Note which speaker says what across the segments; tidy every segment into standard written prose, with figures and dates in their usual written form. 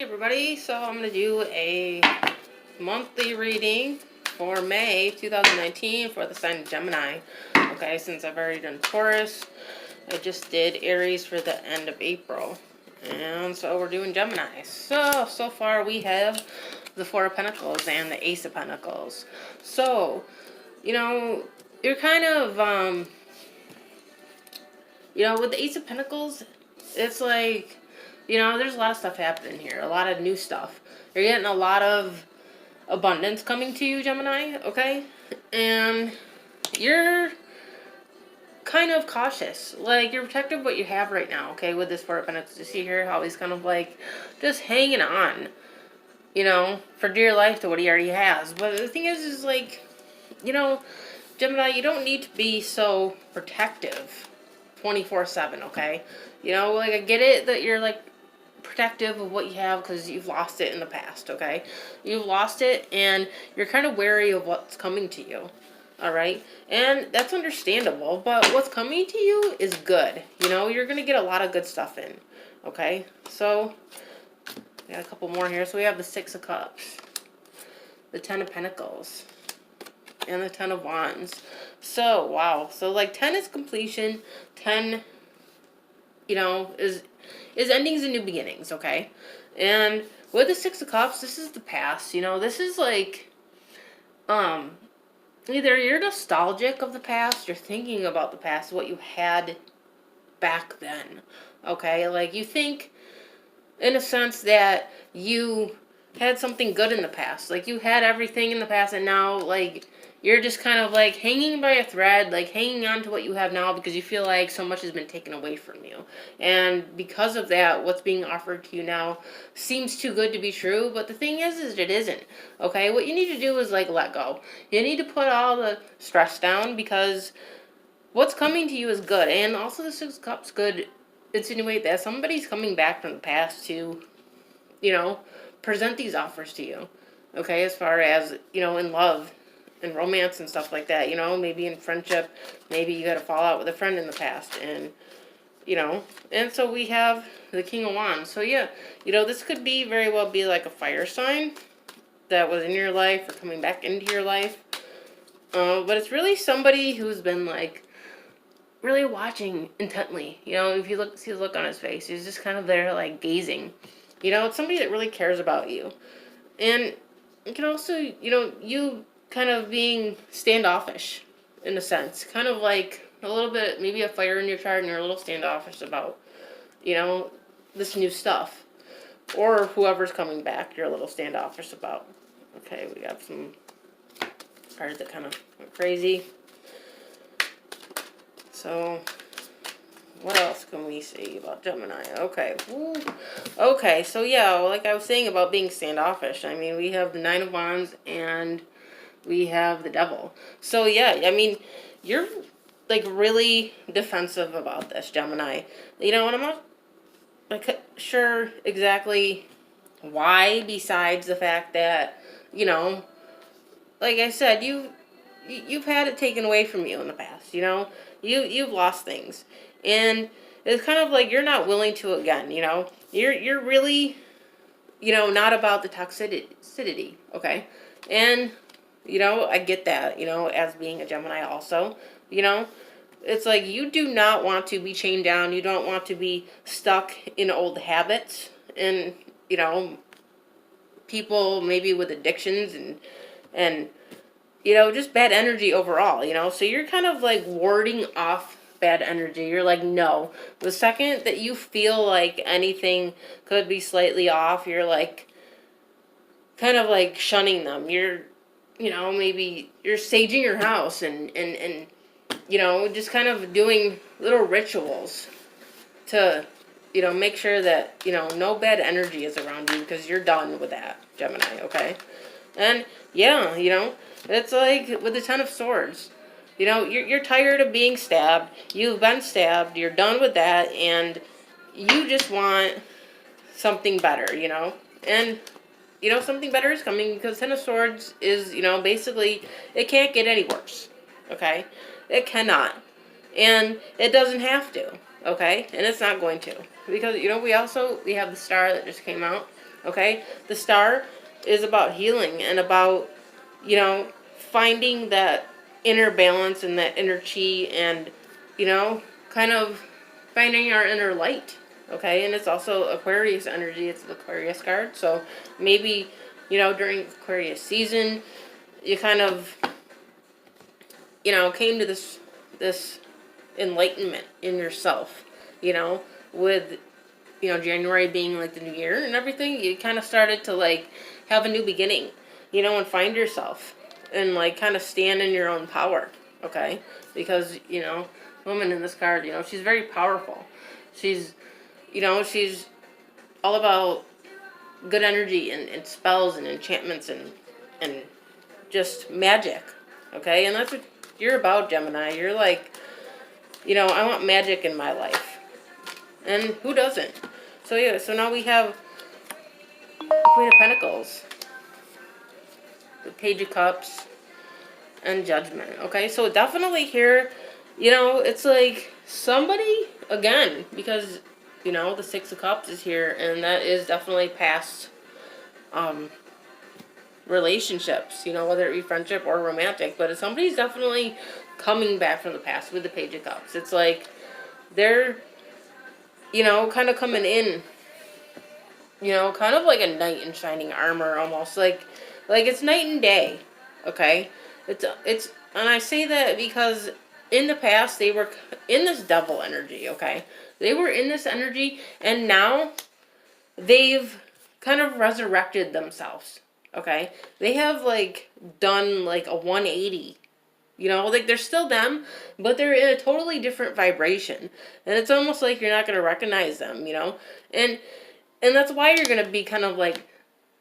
Speaker 1: Hey everybody, so I'm going to do a monthly reading for May 2019 for the sign of Gemini. Okay, since I've already done Taurus, I just did Aries for the end of April. And so we're doing Gemini. So far we have the Four of Pentacles and the Ace of Pentacles. So, you're kind of, with the Ace of Pentacles, it's like, there's a lot of stuff happening here. A lot of new stuff. You're getting a lot of abundance coming to you, Gemini, okay? And you're kind of cautious. Like, you're protective of what you have right now, okay? With this Four of Pentacles. You see here how he's kind of like just hanging on, for dear life to what he already has. But the thing is like, Gemini, you don't need to be so protective 24/7, okay? Like, I get it that you're like protective of what you have because you've lost it in the past, okay? You've lost it and you're kind of wary of what's coming to you, all right? And that's understandable, but what's coming to you is good. You're going to get a lot of good stuff in, okay? So, we got a couple more here. So we have the Six of Cups, the Ten of Pentacles, and the Ten of Wands. So, wow. So, like, 10 is completion. 10, is endings and new beginnings, okay? And with the Six of Cups, this is the past. This is like, either you're nostalgic of the past, you're thinking about the past, what you had back then, okay? Like, you think, in a sense, that you had something good in the past. Like, you had everything in the past, and now, like, you're just kind of, like, hanging by a thread, like, hanging on to what you have now because you feel like so much has been taken away from you. And because of that, what's being offered to you now seems too good to be true, but the thing is it isn't, okay? What you need to do is, like, let go. You need to put all the stress down because what's coming to you is good. And also the Six of Cups could insinuate that somebody's coming back from the past to, present these offers to you, okay? As far as, in love and romance and stuff like that, maybe in friendship, maybe you got to fall out with a friend in the past, and, and so we have the King of Wands. So, yeah, this could be very well be like a fire sign that was in your life or coming back into your life, but it's really somebody who's been, like, really watching intently. If you see the look on his face, he's just kind of there, like, gazing. It's somebody that really cares about you. And it can also, you kind of being standoffish, in a sense. Kind of like a little bit, maybe a fire in your chart, and you're a little standoffish about, this new stuff. Or whoever's coming back, you're a little standoffish about. Okay, we got some cards that kind of went crazy. So, what else can we see about Gemini? Okay. Ooh. Okay, so yeah, like I was saying about being standoffish. I mean, we have the Nine of Wands and we have the Devil. So yeah, I mean, you're like really defensive about this, Gemini. And I'm not like sure exactly why, besides the fact that, like I said, you've had it taken away from you in the past, You've lost things. And it's kind of like you're not willing to again, You're really, not about the toxicity, okay? And, I get that, as being a Gemini also, It's like you do not want to be chained down. You don't want to be stuck in old habits and, people maybe with addictions and just bad energy overall, So you're kind of like warding off bad energy. You're like, no. The second that you feel like anything could be slightly off, you're like kind of like shunning them. You're, maybe you're saging your house and just kind of doing little rituals to, make sure that, no bad energy is around you because you're done with that, Gemini, okay? And, yeah, it's like with the Ten of Swords. You're tired of being stabbed. You've been stabbed. You're done with that. And you just want something better, And, something better is coming because Ten of Swords is, basically, it can't get any worse, okay? It cannot. And it doesn't have to, okay? And it's not going to. Because, we have the Star that just came out. Okay? The Star is about healing and about, you know, finding that inner balance and that inner chi and, you know, kind of finding our inner light. Okay? And it's also Aquarius energy. It's the Aquarius card. So maybe, you know, during Aquarius season, you kind of, you know, came to this enlightenment in yourself, you know, with, you know, January being like the new year and everything. You kind of started to like have a new beginning, you know, and find yourself and like kind of stand in your own power. Okay? Because, you know, woman in this card, you know, she's very powerful. She's, you know, she's all about good energy and spells and enchantments and just magic. Okay? And that's what you're about, Gemini. You're like, you know, I want magic in my life. And who doesn't? So yeah, so now we have the Queen of Pentacles, the Page of Cups, and Judgment. Okay, so definitely here, you know, it's like somebody, again, because, you know, the Six of Cups is here, and that is definitely past relationships, you know, whether it be friendship or romantic, but somebody's definitely coming back from the past with the Page of Cups. It's like they're, you know, kind of coming in, you know, kind of like a knight in shining armor, almost like it's night and day. Okay, it's and I say that because in the past they were in this double energy. Okay, they were in this energy, and now they've kind of resurrected themselves. Okay, they have like done like a 180. You know, like they're still them, but they're in a totally different vibration, and it's almost like you're not going to recognize them. You know, and that's why you're going to be kind of like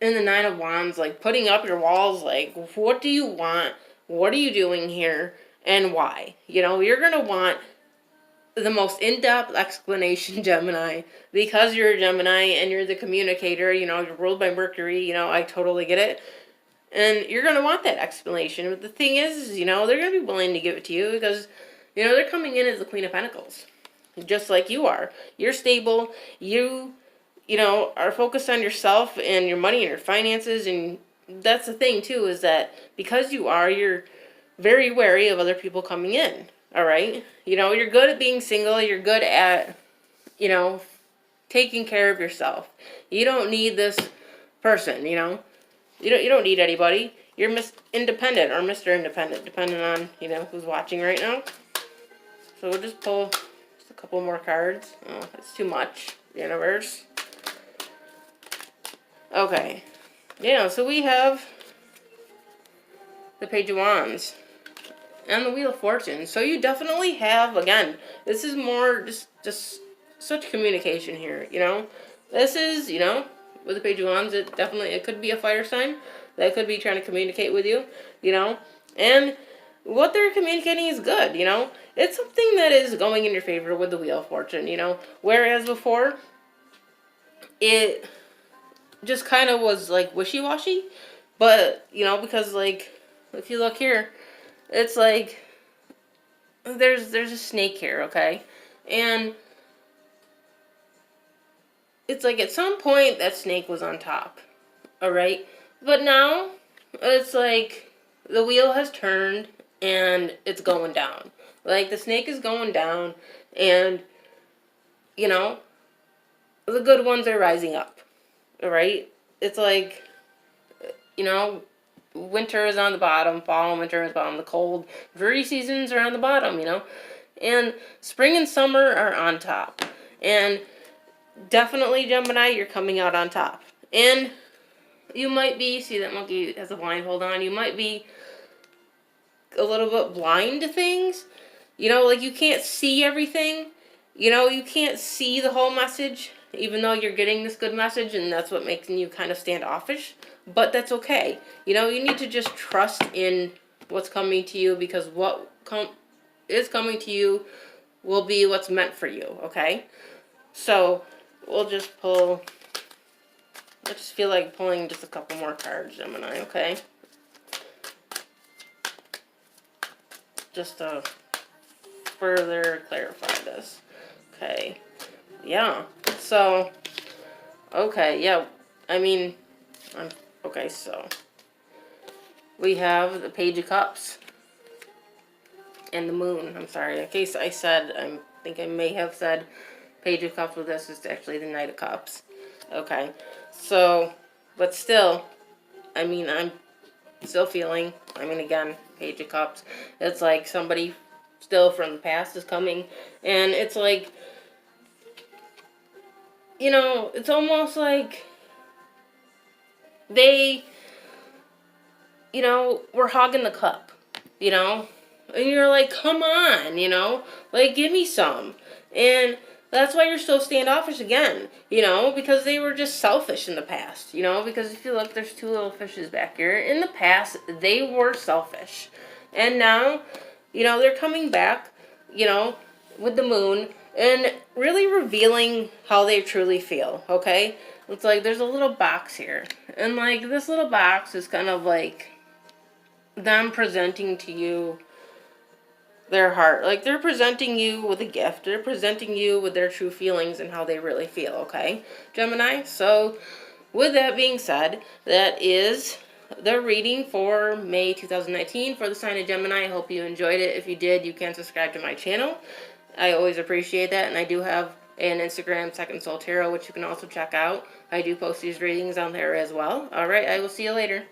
Speaker 1: in the Nine of Wands, like putting up your walls, like, what do you want? What are you doing here? And why? You know, you're going to want the most in-depth explanation, Gemini, because you're a Gemini and you're the communicator, you know, you're ruled by Mercury, you know, I totally get it. And you're going to want that explanation. But the thing is, you know, they're going to be willing to give it to you because, you know, they're coming in as the Queen of Pentacles, just like you are. You're stable. You know, are focused on yourself and your money and your finances. And that's the thing, too, is that because you're very wary of other people coming in. All right? You know, you're good at being single. You're good at, you know, taking care of yourself. You don't need this person, you know. You don't need anybody. You're Miss Independent or Mr. Independent, depending on, you know, who's watching right now. So we'll just pull just a couple more cards. Oh, that's too much. The universe. Okay. Yeah, so we have the Page of Wands and the Wheel of Fortune. So you definitely have, again, this is more just such communication here, you know. This is, you know, with the Page of Wands, it could be a fire sign that could be trying to communicate with you, you know. And what they're communicating is good, you know. It's something that is going in your favor with the Wheel of Fortune, you know. Whereas before, it just kind of was like wishy-washy. But, you know, because like, if you look here, it's like there's a snake here, okay? And it's like at some point that snake was on top, all right? But now it's like the wheel has turned and it's going down. Like the snake is going down and, you know, the good ones are rising up, all right? It's like, you know, winter is on the bottom, fall and winter is bottom, the cold, dreary seasons are on the bottom, you know? And spring and summer are on top. And definitely, Gemini, you're coming out on top. And you might be, see that monkey has a blindfold on, you might be a little bit blind to things. You know, like you can't see everything. You know, you can't see the whole message, even though you're getting this good message, and that's what makes you kind of standoffish. But that's okay. You know, you need to just trust in what's coming to you, because what is coming to you will be what's meant for you, okay? So, we'll just pull, I just feel like pulling just a couple more cards, Gemini, okay? Just to further clarify this. Okay, yeah, so, okay, yeah, I mean, okay, so we have the Page of Cups and the Moon. I'm sorry, in case I said, I think I may have said Page of Cups with this. It's actually the Knight of Cups. Okay, so, but still, I mean, I'm still feeling, I mean, again, Page of Cups. It's like somebody still from the past is coming, and it's like, you know, it's almost like they, you know, were hogging the cup, you know? And you're like, come on, you know? Like, give me some. And that's why you're so standoffish again, you know? Because they were just selfish in the past, you know? Because if you look, there's two little fishes back here. In the past, they were selfish. And now, you know, they're coming back, you know, with the moon and really revealing how they truly feel, okay? It's like there's a little box here. And, like, this little box is kind of like them presenting to you their heart. Like, they're presenting you with a gift. They're presenting you with their true feelings and how they really feel, okay, Gemini? So, with that being said, that is the reading for May 2019 for the sign of Gemini. I hope you enjoyed it. If you did, you can subscribe to my channel. I always appreciate that, and I do have an Instagram, Second Soul Tarot, which you can also check out. I do post these readings on there as well. Alright, I will see you later.